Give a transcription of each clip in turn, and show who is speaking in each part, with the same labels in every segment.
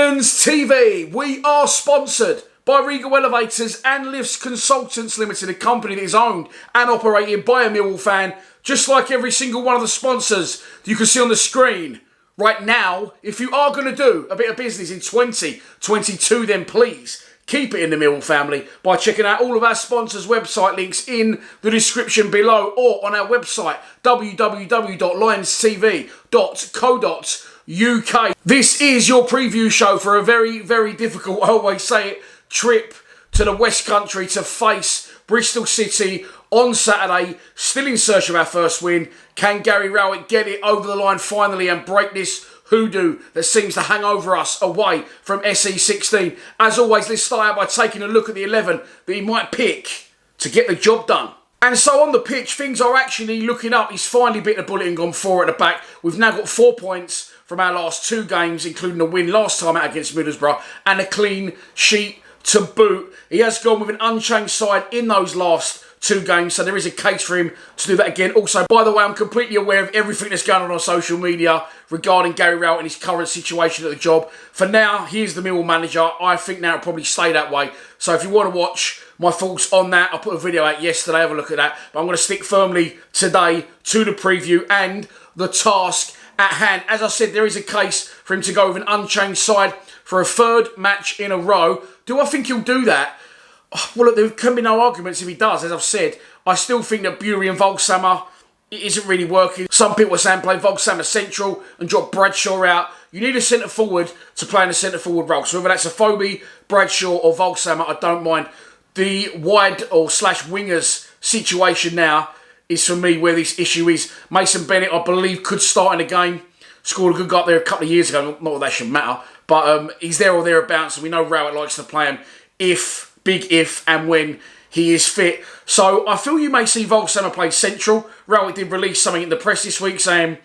Speaker 1: Lions TV, we are sponsored by Regal Elevators and Lifts Consultants Limited, a company that is owned and operated by a Millwall fan, just like every single one of the sponsors you can see on the screen right now. If you are going to do a bit of business in 2022, then please keep it in the Millwall family by checking out all of our sponsors' website links in the description below or on our website, www.lionstv.co.uk. This is your preview show for a very, very difficult, I always say it, trip to the West Country to face Bristol City on Saturday. Still in search of our first win. Can Gary Rowett get it over the line finally and break this hoodoo that seems to hang over us away from SE16? As always, let's start out by taking a look at the 11 that he might pick to get the job done. And so on the pitch, things are actually looking up. He's finally bitten a bullet and gone 4 at the back. We've now got 4 points from our last 2 games, including a win last time out against Middlesbrough and a clean sheet to boot. He has gone with an unchanged side in those last 2 games, so there is a case for him to do that again. Also, by the way, I'm completely aware of everything that's going on social media regarding Gary Rowett and his current situation at the job. For now, he is the Millwall manager. I think now it'll probably stay that way. So if you want to watch my thoughts on that, I put a video out yesterday, have a look at that. But I'm going to stick firmly today to the preview and the task at hand. As I said, there is a case for him to go with an unchanged side for a 3rd match in a row. Do I think he'll do that? Well, look, there can be no arguments if he does. As I've said, I still think that Bury and Volksammer, it isn't really working. Some people are saying play Volksammer central and drop Bradshaw out. You need a centre forward to play in a centre forward role. So whether that's a Phobie, Bradshaw or Volksammer, I don't mind. The wide or slash wingers situation now is for me where this issue is. Mason Bennett, I believe, could start in the game. Scored a good goal up there a couple of years ago. Not that that should matter. But he's there or thereabouts. And we know Rowett likes to play him big if and when he is fit. So I feel you may see Volksammer play central. Rowett did release something in the press this week saying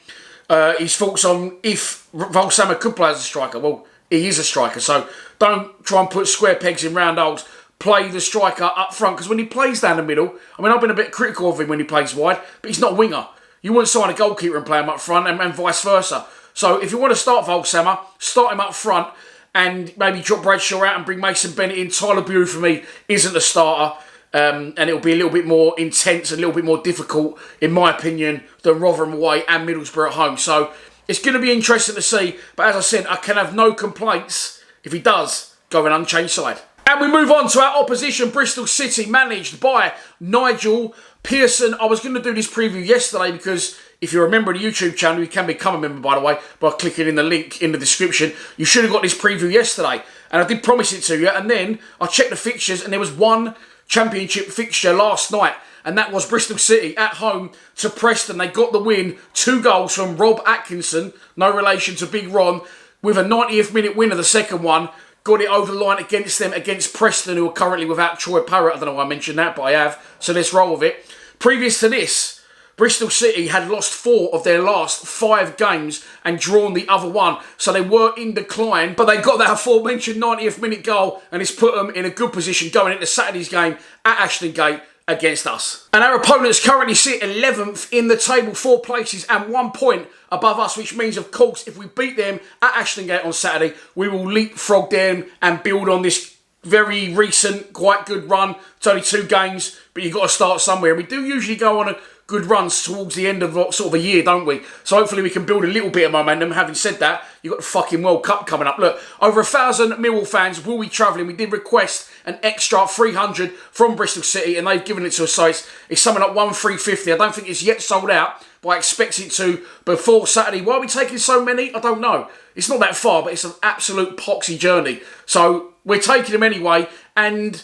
Speaker 1: his thoughts on if Volksammer could play as a striker. Well, he is a striker. So don't try and put square pegs in round holes. Play the striker up front, because when he plays down the middle, I mean, I've been a bit critical of him when he plays wide, but he's not a winger. You wouldn't sign a goalkeeper and play him up front, and vice versa. So if you want to start Volksammer, start him up front, and maybe drop Bradshaw out and bring Mason Bennett in. Tyler Bury, for me, isn't a starter, and it'll be a little bit more intense, a little bit more difficult, in my opinion, than Rotherham away and Middlesbrough at home. So it's going to be interesting to see, but as I said, I can have no complaints if he does go an unchanged side. And we move on to our opposition, Bristol City, managed by Nigel Pearson. I was going to do this preview yesterday because if you remember the YouTube channel, you can become a member, by the way, by clicking in the link in the description. You should have got this preview yesterday. And I did promise it to you. And then I checked the fixtures and there was one championship fixture last night. And that was Bristol City at home to Preston. They got the win. 2 goals from Rob Atkinson, no relation to Big Ron, with a 90th minute winner, the second one. Got it over the line against them, against Preston, who are currently without Troy Parrott. I don't know why I mentioned that, but I have. So let's roll with it. Previous to this, Bristol City had lost 4 of their last 5 games and drawn the other one. So they were in decline, but they got that aforementioned 90th minute goal, and it's put them in a good position going into Saturday's game at Ashton Gate against us. And our opponents currently sit 11th in the table, 4 places and 1 point above us, which means, of course, if we beat them at Ashton Gate on Saturday, we will leapfrog them and build on this very recent, quite good run. It's only 2 games, but you've got to start somewhere. We do usually go on a good runs towards the end of sort of a year, don't we? So hopefully we can build a little bit of momentum. Having said that, you've got the fucking World Cup coming up. Look, over 1,000 Millwall fans will be travelling. We did request an extra 300 from Bristol City, and they've given it to us. So it's something like 1,350. I don't think it's yet sold out, but I expect it to before Saturday. Why are we taking so many? I don't know. It's not that far, but it's an absolute poxy journey. So we're taking them anyway, and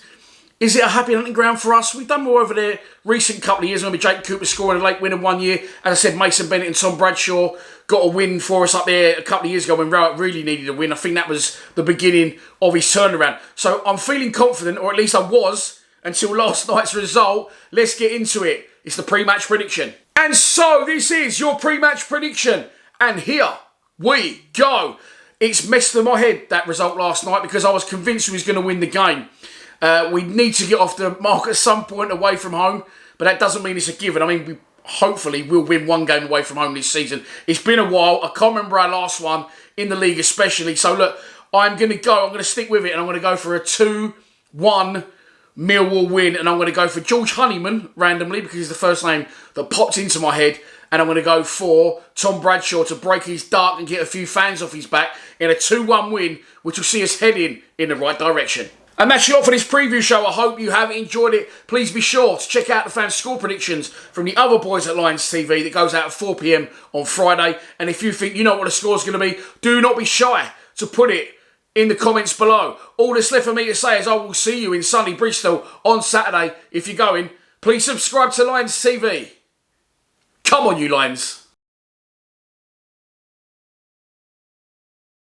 Speaker 1: is it a happy hunting ground for us? We've done more over there recent couple of years. Remember Jake Cooper scoring a late winner one year. As I said, Mason Bennett and Tom Bradshaw got a win for us up there a couple of years ago when Rowett really needed a win. I think that was the beginning of his turnaround. So I'm feeling confident, or at least I was, until last night's result. Let's get into it. It's the pre-match prediction. And so this is your pre-match prediction. And here we go. It's messed with my head, that result last night, because I was convinced we was going to win the game. We need to get off the mark at some point away from home, but that doesn't mean it's a given. I mean, we hopefully we'll win 1 game away from home this season. It's been a while. I can't remember our last one in the league especially. So look, I'm going to stick with it, and I'm going to go for a 2-1 Millwall win, and I'm going to go for George Honeyman, randomly, because he's the first name that popped into my head, and I'm going to go for Tom Bradshaw to break his duck and get a few fans off his back in a 2-1 win, which will see us heading in the right direction. And that's it all for this preview show. I hope you have enjoyed it. Please be sure to check out the fan score predictions from the other boys at Lions TV that goes out at 4 p.m. on Friday. And if you think you know what the score's going to be, do not be shy to put it in the comments below. All that's left for me to say is I will see you in sunny Bristol on Saturday. If you're going, please subscribe to Lions TV. Come on, you Lions.